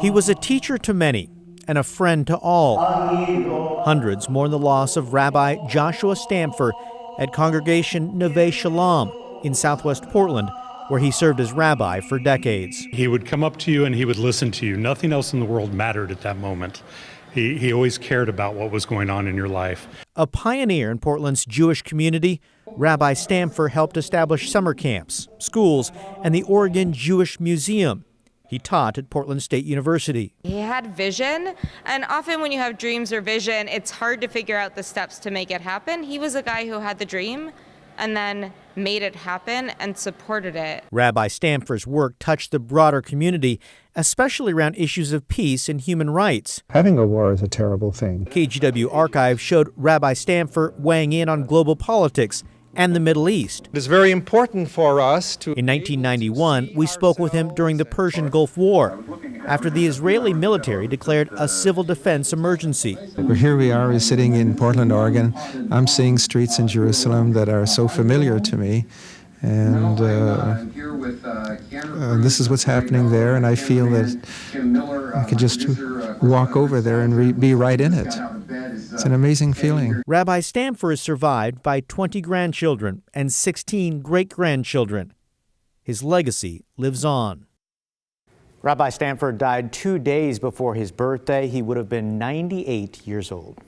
He was a teacher to many and a friend to all. Hundreds mourn the loss of Rabbi Joshua Stampfer at Congregation Neve Shalom in southwest Portland, where he served as rabbi for decades. He would come up to you and he would listen to you. Nothing else in the world mattered at that moment. He always cared about what was going on in your life. A pioneer in Portland's Jewish community, Rabbi Stampfer helped establish summer camps, schools, and the Oregon Jewish Museum. He taught at Portland State University. He had vision, and often when you have dreams or vision, it's hard to figure out the steps to make it happen. He was a guy who had the dream and then made it happen and supported it. Rabbi Stampfer's work touched the broader community, especially around issues of peace and human rights. Having a war is a terrible thing. KGW Archive showed Rabbi Stampfer weighing in on global politics and the Middle East. It is very important for us to... In 1991, we spoke with him during the Persian Gulf War, after the Israeli military declared a civil defense emergency. Here we are, we're sitting in Portland, Oregon. I'm seeing streets in Jerusalem that are so familiar to me. And this is what's happening there, and I feel that I could just walk over there and be right in it. It's an amazing feeling. Rabbi Stampfer is survived by 20 grandchildren and 16 great-grandchildren. His legacy lives on. Rabbi Stampfer died 2 days before his birthday. He would have been 98 years old.